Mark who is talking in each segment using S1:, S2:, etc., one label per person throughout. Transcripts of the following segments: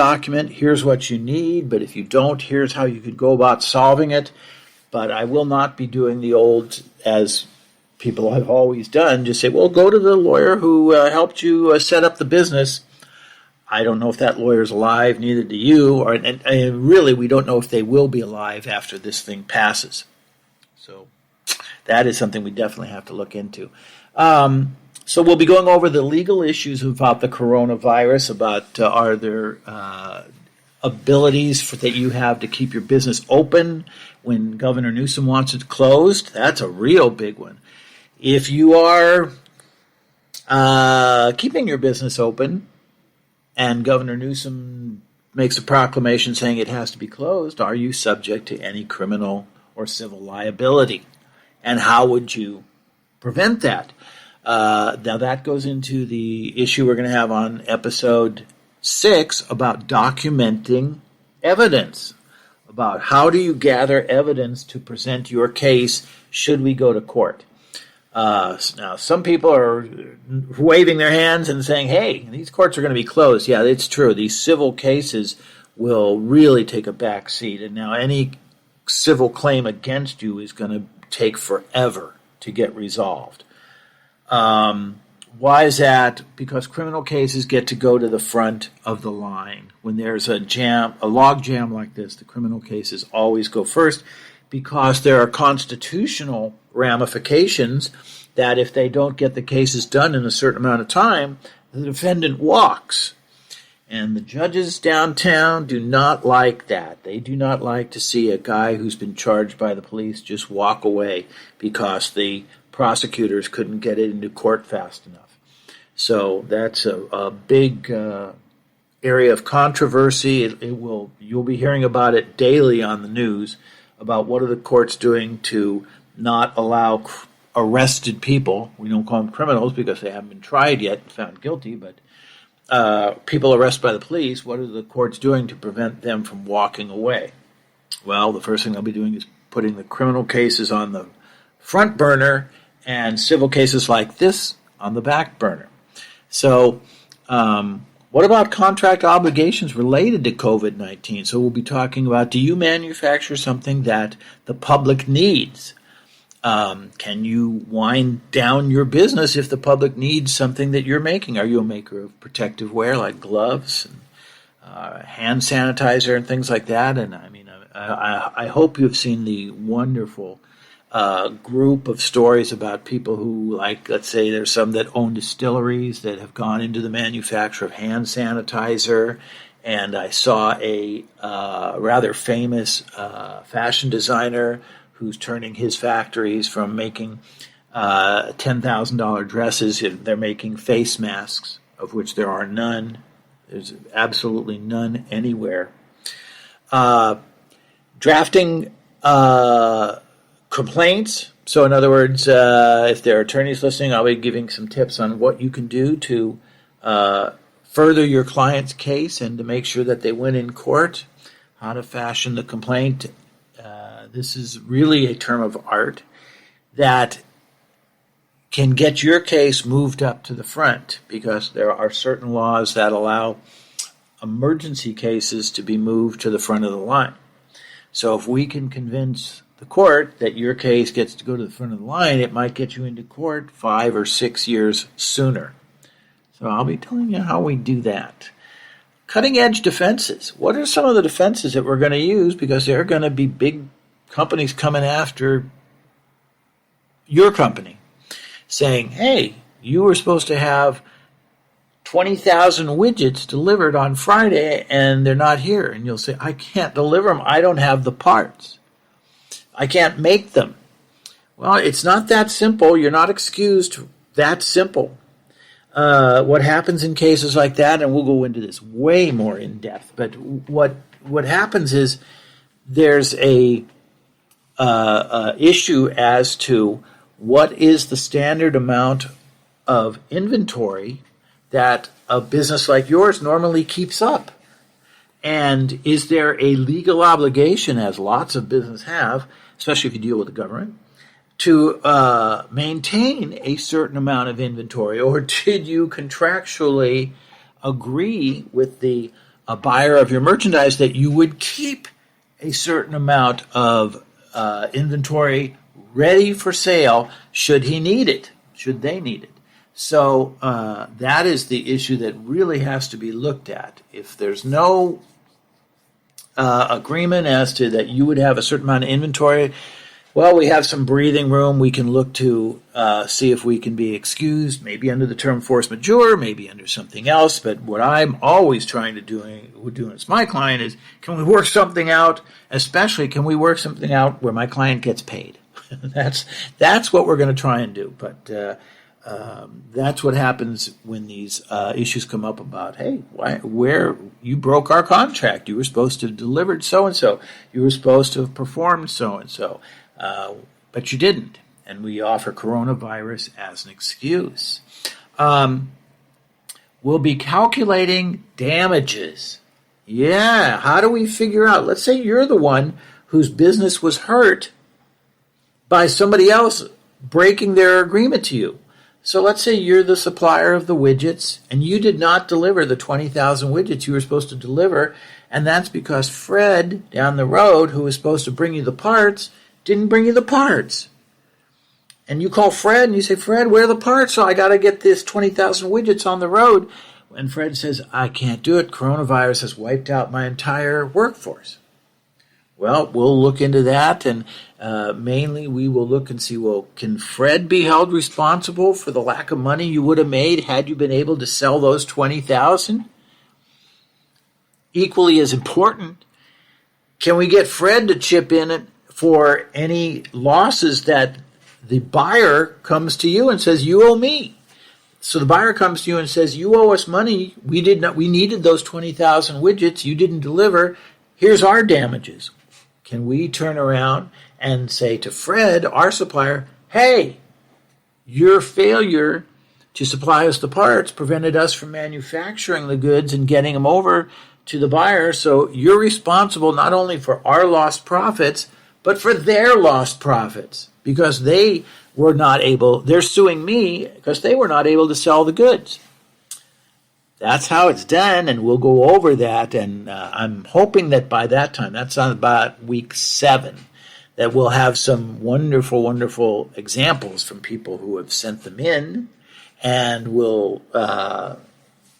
S1: document, here's what you need, but if you don't, here's how you could go about solving it. But I will not be doing the old, as people have always done, just say, well, go to the lawyer who helped you set up the business. I don't know if that lawyer's alive, neither do you, and really we don't know if they will be alive after this thing passes. So that is something we definitely have to look into. So we'll be going over the legal issues about the coronavirus, about are there abilities that you have to keep your business open when Governor Newsom wants it closed. That's a real big one. If you are keeping your business open and Governor Newsom makes a proclamation saying it has to be closed, are you subject to any criminal or civil liability? And how would you prevent that? Now that goes into the issue we're going to have on episode 6 about documenting evidence, about how do you gather evidence to present your case should we go to court. Now, some people are waving their hands and saying, hey, these courts are going to be closed. Yeah, it's true. These civil cases will really take a back seat, and now any civil claim against you is going to take forever to get resolved. Why is that? Because criminal cases get to go to the front of the line. When there's a log jam like this, the criminal cases always go first because there are constitutional ramifications that if they don't get the cases done in a certain amount of time, the defendant walks. And the judges downtown do not like that. They do not like to see a guy who's been charged by the police just walk away because the prosecutors couldn't get it into court fast enough. So that's a big area of controversy. You'll be hearing about it daily on the news about what are the courts doing to not allow arrested people. We don't call them criminals because they haven't been tried yet and found guilty, but people arrested by the police, what are the courts doing to prevent them from walking away? Well, the first thing they'll be doing is putting the criminal cases on the front burner and civil cases like this on the back burner. So what about contract obligations related to COVID-19? So we'll be talking about, do you manufacture something that the public needs? Can you wind down your business if the public needs something that you're making? Are you a maker of protective wear like gloves and hand sanitizer and things like that? And I mean, I hope you've seen the wonderful group of stories about people who, like, let's say there's some that own distilleries that have gone into the manufacture of hand sanitizer. And I saw a rather famous fashion designer who's turning his factories from making $10,000 dresses. They're making face masks, of which there are none. There's absolutely none anywhere. Drafting complaints. So in other words, if there are attorneys listening, I'll be giving some tips on what you can do to further your client's case and to make sure that they win in court, how to fashion the complaint. This is really a term of art that can get your case moved up to the front because there are certain laws that allow emergency cases to be moved to the front of the line. So if we can convince the court that your case gets to go to the front of the line, it might get you into court 5 or 6 years sooner. So I'll be telling you how we do that. Cutting-edge defenses. What are some of the defenses that we're going to use? Because there are going to be big companies coming after your company saying, hey, you were supposed to have 20,000 widgets delivered on Friday and they're not here. And you'll say, I can't deliver them. I don't have the parts. I can't make them. Well, it's not that simple. You're not excused that simple. What happens in cases like that, and we'll go into this way more in depth, but what happens is there's a issue as to what is the standard amount of inventory that a business like yours normally keeps up. And is there a legal obligation, as lots of businesses have, especially if you deal with the government, to maintain a certain amount of inventory? Or did you contractually agree with the a buyer of your merchandise that you would keep a certain amount of inventory ready for sale should he need it, should they need it. So that is the issue that really has to be looked at. If there's no agreement as to that you would have a certain amount of inventory, well, we have some breathing room. We can look to see if we can be excused, maybe under the term force majeure, maybe under something else. But what I'm always trying to do as my client is, can we work something out? Especially, can we work something out where my client gets paid? That's what we're going to try and do. But that's what happens when these issues come up about, hey, where you broke our contract. You were supposed to have delivered so-and-so. You were supposed to have performed so-and-so. But you didn't. And we offer coronavirus as an excuse. We'll be calculating damages. Yeah, how do we figure out? Let's say you're the one whose business was hurt by somebody else breaking their agreement to you. So let's say you're the supplier of the widgets and you did not deliver the 20,000 widgets you were supposed to deliver, and that's because Fred down the road, who was supposed to bring you the parts, didn't bring you the parts. And you call Fred and you say, Fred, where are the parts? So I got to get this 20,000 widgets on the road. And Fred says, I can't do it. Coronavirus has wiped out my entire workforce. Well, we'll look into that, and mainly we will look and see, well, can Fred be held responsible for the lack of money you would have made had you been able to sell those 20,000? Equally as important, can we get Fred to chip in for any losses that the buyer comes to you and says, you owe me? So the buyer comes to you and says, you owe us money. We needed those 20,000 widgets. You didn't deliver. Here's our damages. Can we turn around and say to Fred, our supplier, hey, your failure to supply us the parts prevented us from manufacturing the goods and getting them over to the buyer, so you're responsible not only for our lost profits, but for their lost profits, because they're suing me because they were not able to sell the goods. That's how it's done, and we'll go over that, and I'm hoping that by that time, that's on about week 7, that we'll have some wonderful, wonderful examples from people who have sent them in, and we'll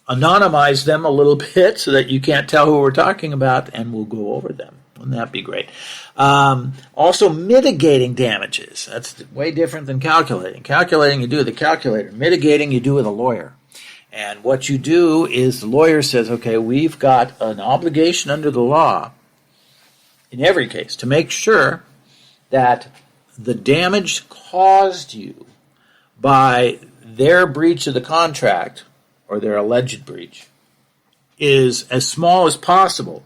S1: anonymize them a little bit so that you can't tell who we're talking about, and we'll go over them. Wouldn't that be great? Also, mitigating damages. That's way different than calculating. Calculating, you do with a calculator. Mitigating, you do with a lawyer. And what you do is the lawyer says, okay, we've got an obligation under the law, in every case, to make sure that the damage caused you by their breach of the contract, or their alleged breach, is as small as possible.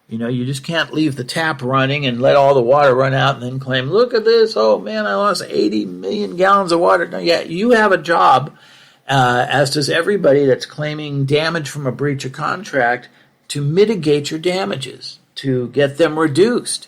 S1: You know, you just can't leave the tap running and let all the water run out and then claim, look at this, oh man, I lost 80 million gallons of water. No, yeah, you have a job, as does everybody that's claiming damage from a breach of contract, to mitigate your damages, to get them reduced.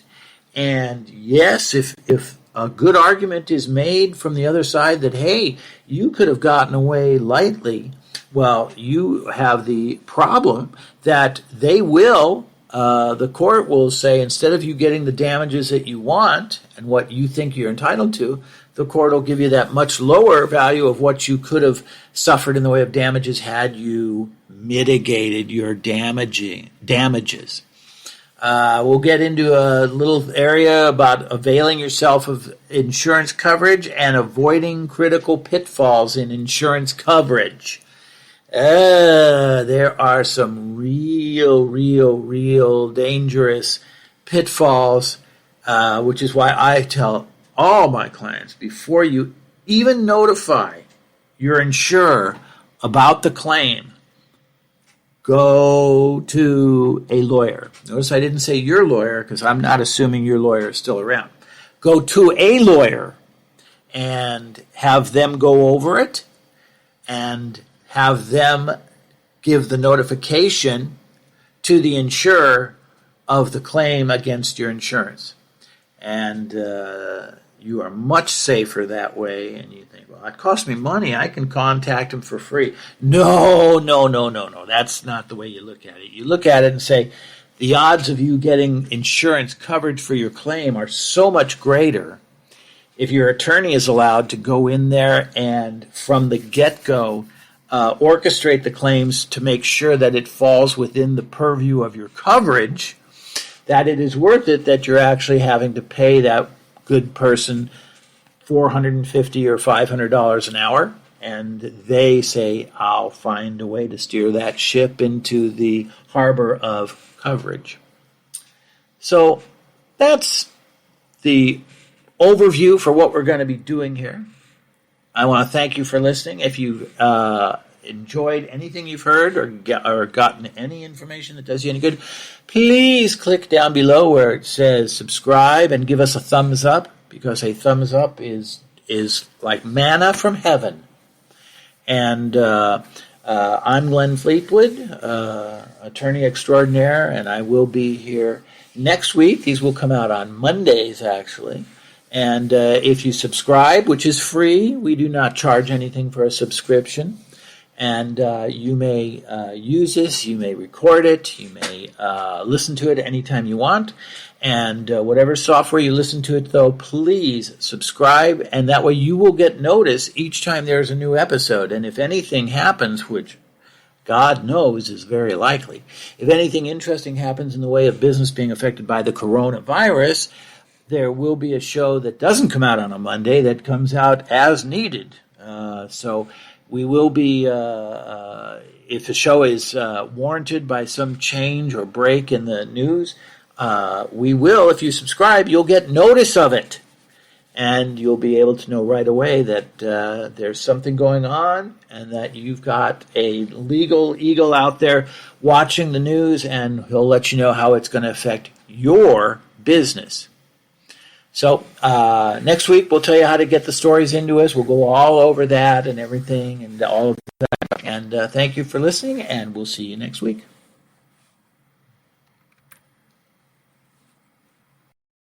S1: And yes, if a good argument is made from the other side that, hey, you could have gotten away lightly, well, you have the problem that they will, the court will say, instead of you getting the damages that you want and what you think you're entitled to, the court will give you that much lower value of what you could have suffered in the way of damages had you mitigated your damages. We'll get into a little area about availing yourself of insurance coverage and avoiding critical pitfalls in insurance coverage. There are some real dangerous pitfalls, which is why I tell all my clients, before you even notify your insurer about the claim, go to a lawyer. Notice I didn't say your lawyer, because I'm not assuming your lawyer is still around. Go to a lawyer and have them go over it and have them give the notification to the insurer of the claim against your insurance. And You are much safer that way. And you think, well, it costs me money. I can contact them for free. No. That's not the way you look at it. You look at it and say, the odds of you getting insurance coverage for your claim are so much greater if your attorney is allowed to go in there and from the get-go orchestrate the claims to make sure that it falls within the purview of your coverage, that it is worth it that you're actually having to pay that good person $450 or $500 an hour, and they say, I'll find a way to steer that ship into the harbor of coverage. So that's the overview for what we're going to be doing here. I want to thank you for listening. If you enjoyed anything you've heard or gotten any information that does you any good, please click down below where it says subscribe and give us a thumbs up, because a thumbs up is like manna from heaven. And I'm Glenn Fleetwood, attorney extraordinaire, and I will be here next week. These will come out on Mondays, actually. And if you subscribe, which is free, we do not charge anything for a subscription. And you may use this, you may record it, you may listen to it anytime you want. And whatever software you listen to it, though, please subscribe, and that way you will get notice each time there's a new episode. And if anything happens, which God knows is very likely, if anything interesting happens in the way of business being affected by the coronavirus, there will be a show that doesn't come out on a Monday that comes out as needed. So we will be, if the show is warranted by some change or break in the news, we will, if you subscribe, you'll get notice of it. And you'll be able to know right away that there's something going on and that you've got a legal eagle out there watching the news, and he'll let you know how it's going to affect your business. So next week we'll tell you how to get the stories into us. We'll go all over that and everything and all of that. And thank you for listening, and we'll see you next week.